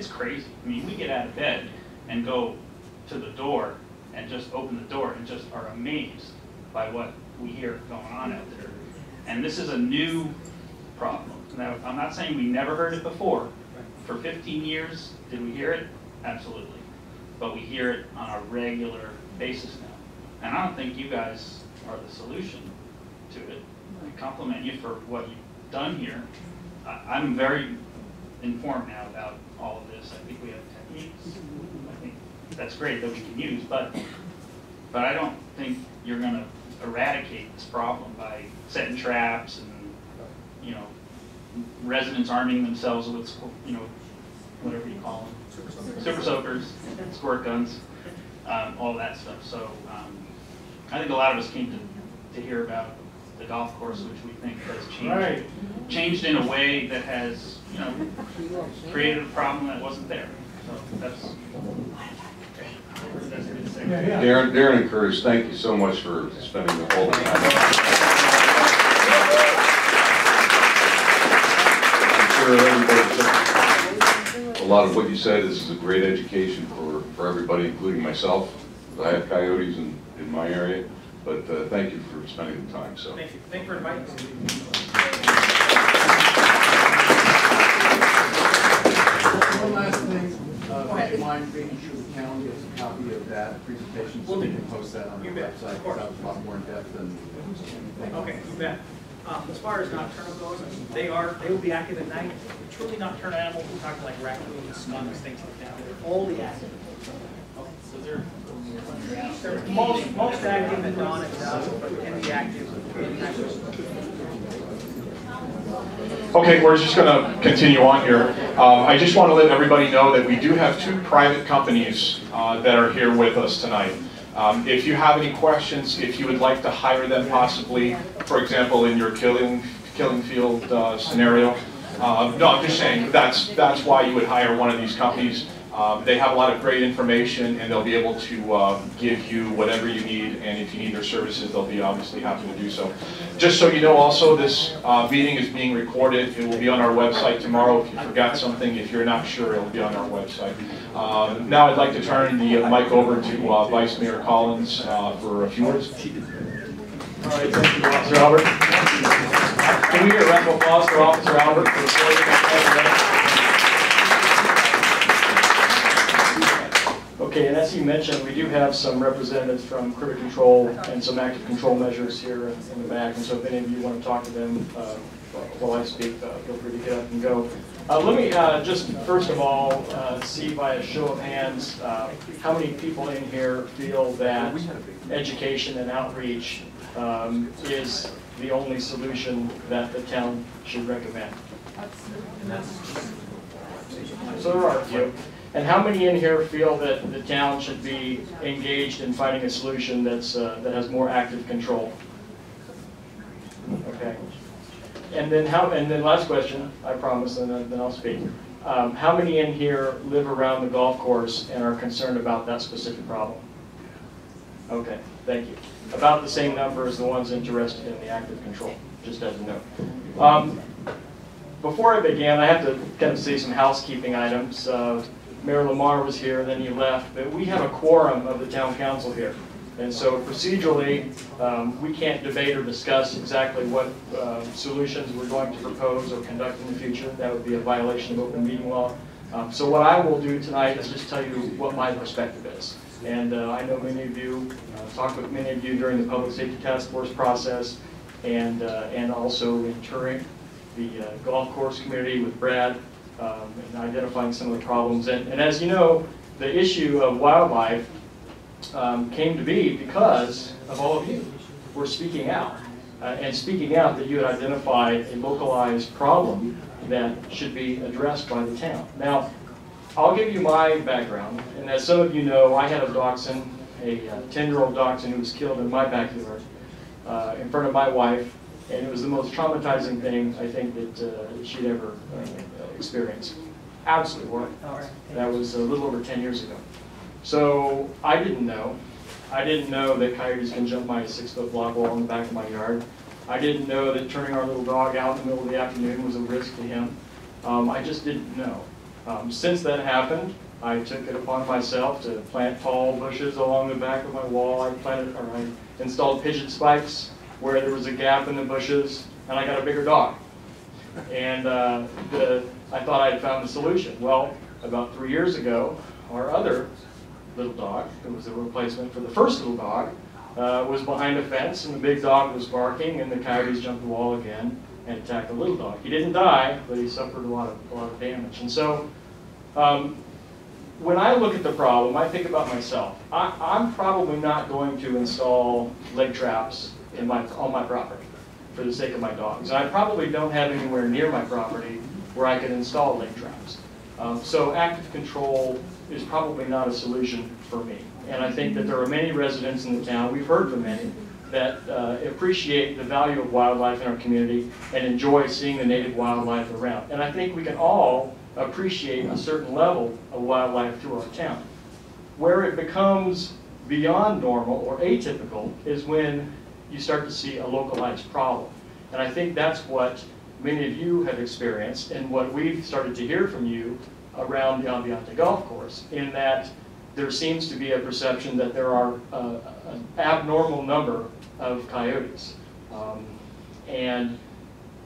it's crazy. I mean, we get out of bed and go to the door and just open the door and just are amazed by what we hear going on out there. And this is a new problem. Now, I'm not saying we never heard it before. For 15 years, did we hear it? Absolutely. But we hear it on a regular basis now. And I don't think you guys are the solution to it. I compliment you for what you've done here. I'm very informed now about all of this. I think we have techniques. I think that's great that we can use, but I don't think you're going to eradicate this problem by setting traps and, you know, residents arming themselves with, you know, whatever you call them, super soakers, squirt guns, all that stuff. So I think a lot of us came to hear about the golf course, which we think has changed in a way that has, you know, created a problem that wasn't there. So that's good to say. Darren and Curtis, thank you so much for spending the whole time. I'm sure everybody took a lot of what you said. This is a great education for everybody, including myself. I have coyotes in my area, but thank you for spending the time. So thank you. Thank you for inviting us. One last thing. Would you mind making sure the county gets a copy of that presentation so we can post that on the website? Because that was a lot more in depth than. Okay, you bet. As far as nocturnal goes, they will be active at night. Truly nocturnal animals, we're talking like raccoons, skunks, things like that. They're only active. Okay, so they're most active at dawn and dusk, but can be active in night. Okay, we're just going to continue on here. I just want to let everybody know that we do have two private companies that are here with us tonight. If you have any questions, if you would like to hire them possibly, for example, in your killing field scenario, no, I'm just saying that's why you would hire one of these companies. They have a lot of great information, and they'll be able to give you whatever you need, and if you need their services, they'll be obviously happy to do so. Just so you know also, this meeting is being recorded. It will be on our website tomorrow. If you forgot something, if you're not sure, it will be on our website. Now I'd like to turn the mic over to Vice Mayor Collins for a few words. All right, thank you, Officer Albert. Can we get a round of applause for Officer Albert for the Okay, and as you mentioned, we do have some representatives from Critter Control and some active control measures here in the back, and so if any of you want to talk to them while I speak, feel free to get up and go. Let me just first of all see by a show of hands how many people in here feel that education and outreach is the only solution that the town should recommend. So there are a few. And how many in here feel that the town should be engaged in finding a solution that's that has more active control? Okay. And then last question, I promise, and then I'll speak. How many in here live around the golf course and are concerned about that specific problem? Okay, thank you. About the same number as the ones interested in the active control, just as a note. Before I begin, I have to kind of say some housekeeping items. Mayor Lamar was here, then he left, but we have a quorum of the town council here. And so procedurally, we can't debate or discuss exactly what solutions we're going to propose or conduct in the future. That would be a violation of open meeting law. So what I will do tonight is just tell you what my perspective is. And I know many of you, talked with many of you during the Public Safety Task Force process, and also in touring the golf course community with Brad, and identifying some of the problems. And as you know, the issue of wildlife came to be because of all of you. We're speaking out. And speaking out that you had identified a localized problem that should be addressed by the town. Now, I'll give you my background. And as some of you know, I had a dachshund, a 10-year-old dachshund who was killed in my backyard in front of my wife. And it was the most traumatizing thing, I think, that she'd ever experienced. Absolutely horrible. That was a little over 10 years ago. So I didn't know. I didn't know that coyotes can jump my 6-foot block wall in the back of my yard. I didn't know that turning our little dog out in the middle of the afternoon was a risk to him. I just didn't know. Since that happened, I took it upon myself to plant tall bushes along the back of my wall. I installed pigeon spikes where there was a gap in the bushes, and I got a bigger dog. And I thought I had found the solution. Well, about 3 years ago, our other little dog, it was a replacement for the first little dog, was behind a fence, and the big dog was barking, and the coyotes jumped the wall again and attacked the little dog. He didn't die, but he suffered a lot of damage. And so, when I look at the problem, I think about myself. I'm probably not going to install leg traps on my property for the sake of my dogs. And I probably don't have anywhere near my property where I can install leg traps. So active control is probably not a solution for me. And I think that there are many residents in the town, we've heard from many, that appreciate the value of wildlife in our community and enjoy seeing the native wildlife around. And I think we can all appreciate a certain level of wildlife through our town. Where it becomes beyond normal or atypical is when you start to see a localized problem. And I think that's what many of you have experienced and what we've started to hear from you around the Ambiente Golf Course, in that there seems to be a perception that there are an abnormal number of coyotes. And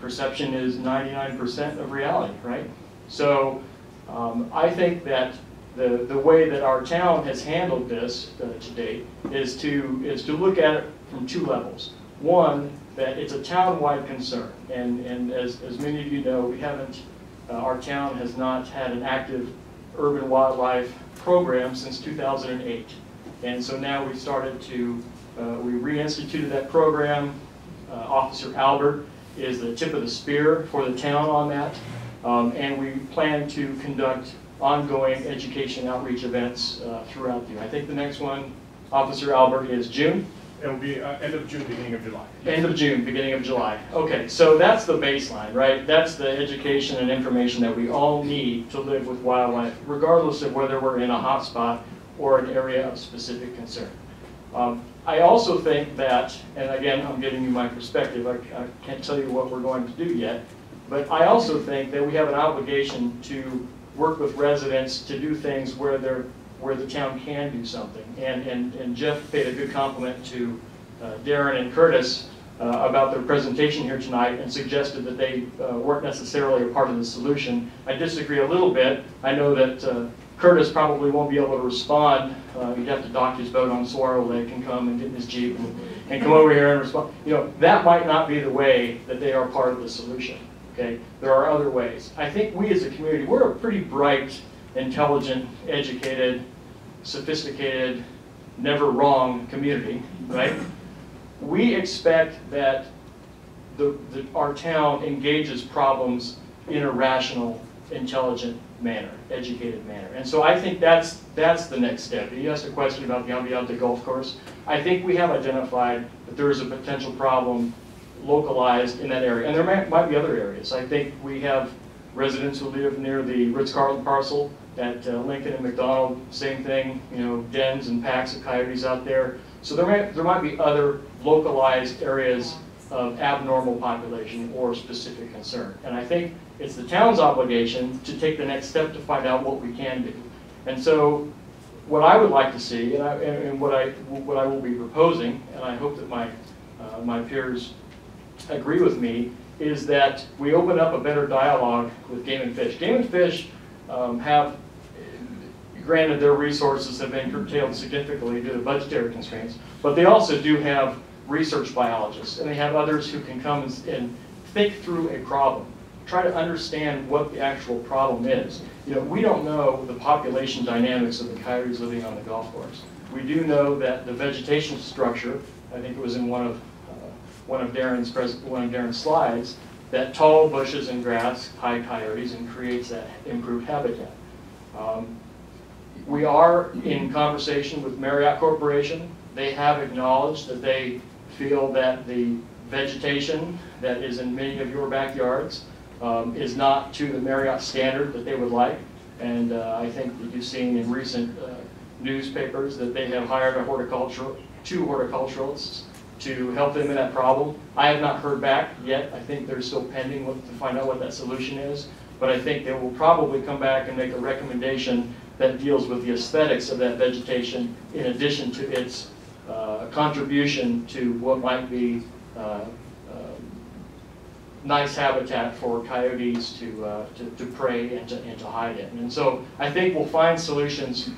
perception is 99% of reality, right? So I think that the way that our town has handled this to date is to look at it from two levels. One, that it's a town-wide concern, and as many of you know, we haven't, our town has not had an active urban wildlife program since 2008. And so now we started to, we reinstituted that program. Officer Albert is the tip of the spear for the town on that. And we plan to conduct ongoing education outreach events throughout the year. I think the next one, Officer Albert, is June. It will be end of June, beginning of July. End of June, beginning of July. Okay, so that's the baseline, right? That's the education and information that we all need to live with wildlife, regardless of whether we're in a hotspot or an area of specific concern. I also think that, and again, I'm giving you my perspective, I can't tell you what we're going to do yet, but I also think that we have an obligation to work with residents to do things where the town can do something. And Jeff paid a good compliment to Darren and Curtis about their presentation here tonight and suggested that they weren't necessarily a part of the solution. I disagree a little bit. I know that Curtis probably won't be able to respond. He'd have to dock his boat on Saguaro Lake and come and get in his Jeep and come over here and respond. You know, that might not be the way that they are part of the solution. Okay? There are other ways. I think we as a community, we're a pretty bright, intelligent, educated, sophisticated, never wrong community, right? We expect that our town engages problems in a rational, intelligent manner, educated manner. And so I think that's the next step. You asked a question about the Ambiente Golf Course. I think we have identified that there is a potential problem localized in that area. And there might be other areas. I think we have residents who live near the Ritz-Carlton parcel at Lincoln and McDonald, same thing, you know, dens and packs of coyotes out there. So there might be other localized areas of abnormal population or specific concern. And I think it's the town's obligation to take the next step to find out what we can do. And so what I would like to see, and what I will be proposing, and I hope that my peers agree with me, is that we open up a better dialogue with Game and Fish. Game and Fish have, granted their resources have been curtailed significantly due to budgetary constraints, but they also do have research biologists, and they have others who can come and think through a problem, try to understand what the actual problem is. You know, we don't know the population dynamics of the coyotes living on the golf course. We do know that the vegetation structure, I think it was in one of Darren's slides, that tall bushes and grass hide coyotes and creates that improved habitat. We are in conversation with Marriott Corporation. They have acknowledged that they feel that the vegetation that is in many of your backyards is not to the Marriott standard that they would like. And I think that you've seen in recent newspapers that they have hired two horticulturalists to help them in that problem. I have not heard back yet. I think they're still pending to find out what that solution is. but I think they will probably come back and make a recommendation that deals with the aesthetics of that vegetation in addition to its contribution to what might be nice habitat for coyotes to prey and to hide in. And so I think we'll find solutions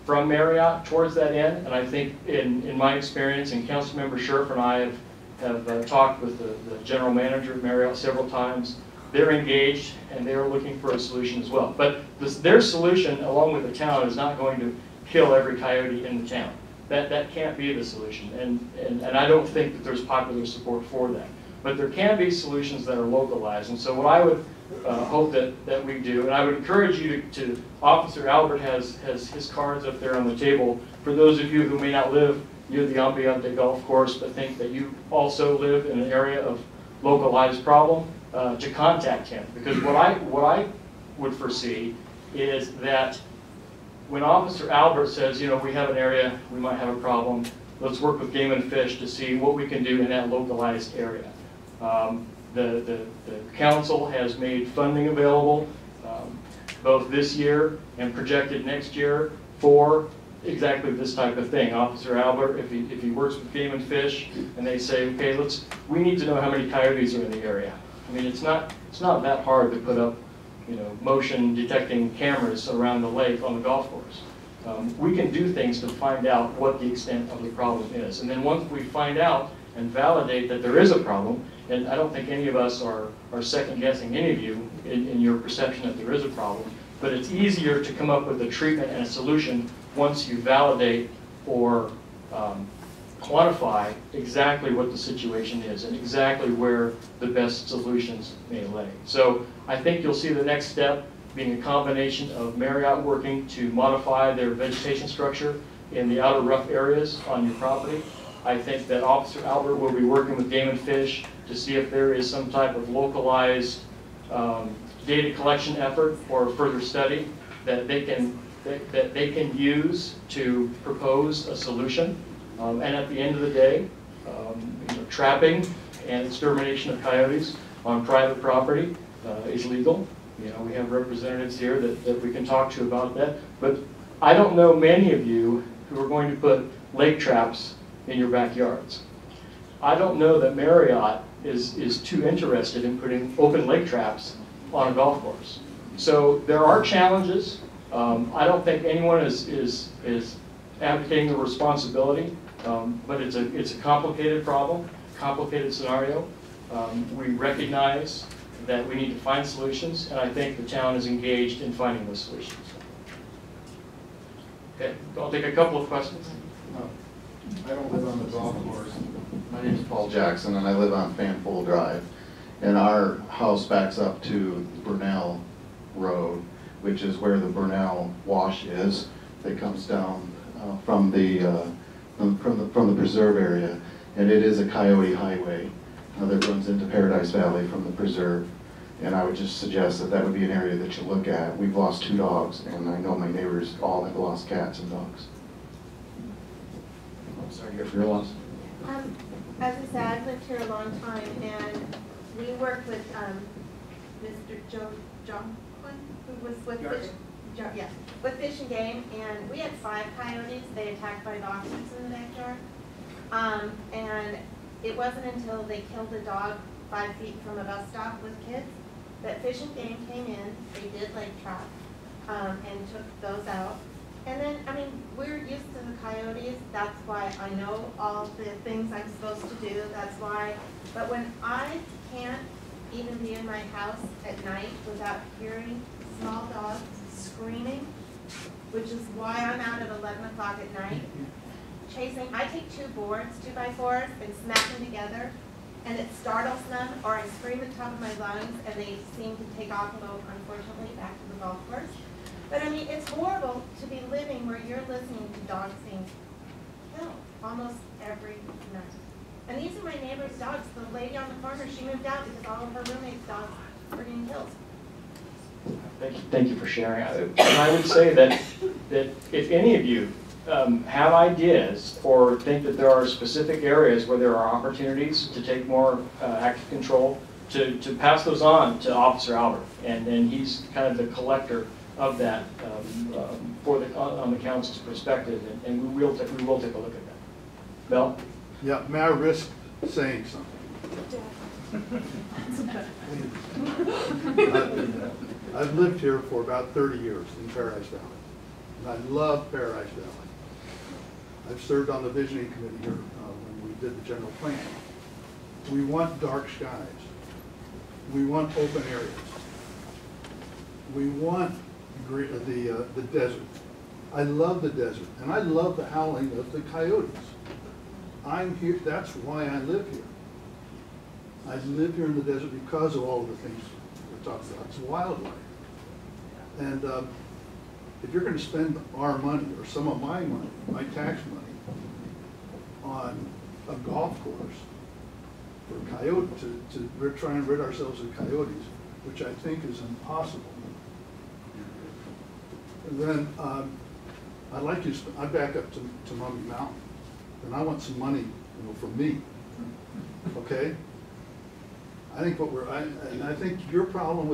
from Marriott towards that end, and I think in my experience, and Councilmember Scherf and I have talked with the general manager of Marriott several times. They're engaged and they're looking for a solution as well. But their solution, along with the town, is not going to kill every coyote in the town. That can't be the solution, and I don't think that there's popular support for that. But there can be solutions that are localized, and so what I would hope that we do, and I would encourage you to Officer Albert has his cards up there on the table. For those of you who may not live near the Ambiente Golf Course, but think that you also live in an area of localized problem, to contact him. Because what I would foresee is that when Officer Albert says, you know, we have an area, we might have a problem, let's work with Game and Fish to see what we can do in that localized area. The council has made funding available both this year and projected next year for exactly this type of thing. Officer Albert, if he works with Game and Fish and they say, okay, we need to know how many coyotes are in the area. I mean, it's not that hard to put up, you know, motion detecting cameras around the lake on the golf course. We can do things to find out what the extent of the problem is. And then once we find out and validate that there is a problem, and I don't think any of us are second guessing any of you in your perception that there is a problem, but it's easier to come up with a treatment and a solution once you validate or quantify exactly what the situation is and exactly where the best solutions may lay. So I think you'll see the next step being a combination of Marriott working to modify their vegetation structure in the outer rough areas on your property. I think that Officer Albert will be working with Game and Fish to see if there is some type of localized data collection effort or further study that they can use to propose a solution. And at the end of the day, you know, trapping and extermination of coyotes on private property is legal. You know, we have representatives here that we can talk to about that. But I don't know many of you who are going to put lake traps in your backyards. I don't know that Marriott is too interested in putting open lake traps on a golf course. So there are challenges. I don't think anyone is advocating the responsibility, but it's a complicated problem, complicated scenario. We recognize that we need to find solutions, and I think the town is engaged in finding those solutions. Okay, I'll take a couple of questions. I don't live on the golf course. My name is Paul Jackson, and I live on Fanfool Drive. And our house backs up to Burnell Road, which is where the Burnell Wash is. That comes down from the preserve area, and it is a coyote highway that runs into Paradise Valley from the preserve. And I would just suggest that would be an area that you look at. We've lost 2 dogs, and I know my neighbors all have lost cats and dogs. I'm sorry, if you're lost. As I said, I've lived here a long time, and we worked with Mr. John Quinn, who was with with Fish and Game, and we had 5 coyotes. They attacked 5 oxen in the backyard, and it wasn't until they killed a dog 5 feet from a bus stop with kids that Fish and Game came in. They did lake trap and took those out. And then, I mean, we're used to the coyotes. That's why I know all the things I'm supposed to do. That's why. But when I can't even be in my house at night without hearing small dogs screaming, which is why I'm out at 11 o'clock at night, chasing. I take 2 boards, 2x4s, and smack them together, and it startles them, or I scream at the top of my lungs, and they seem to take off and go, unfortunately, back to the golf course. But I mean, it's horrible to be living where you're listening to dogs being killed almost every night. And these are my neighbor's dogs. The lady on the corner, she moved out because all of her roommates' dogs were getting killed. Thank you for sharing. And I would say that if any of you have ideas or think that there are specific areas where there are opportunities to take more active control to pass those on to Officer Albert, and he's kind of the collector of that on the council's perspective, and we will take a look at that. Mel? Yeah, may I risk saying something? I've lived here for about 30 years in Paradise Valley, and I love Paradise Valley. I've served on the visioning committee here when we did the general plan. We want dark skies. We want open areas. We want the desert. I love the desert, and I love the howling of the coyotes. I'm here, that's why I live here. I live here in the desert because of all of the things we're talking about. It's wildlife. And if you're going to spend our money, or some of my money, my tax money, on a golf course for coyote, we're trying to rid ourselves of coyotes, which I think is impossible. And then I'd like you to, I back up to Mummy Mountain, and I want some money, for me. Okay? I think I think your problem with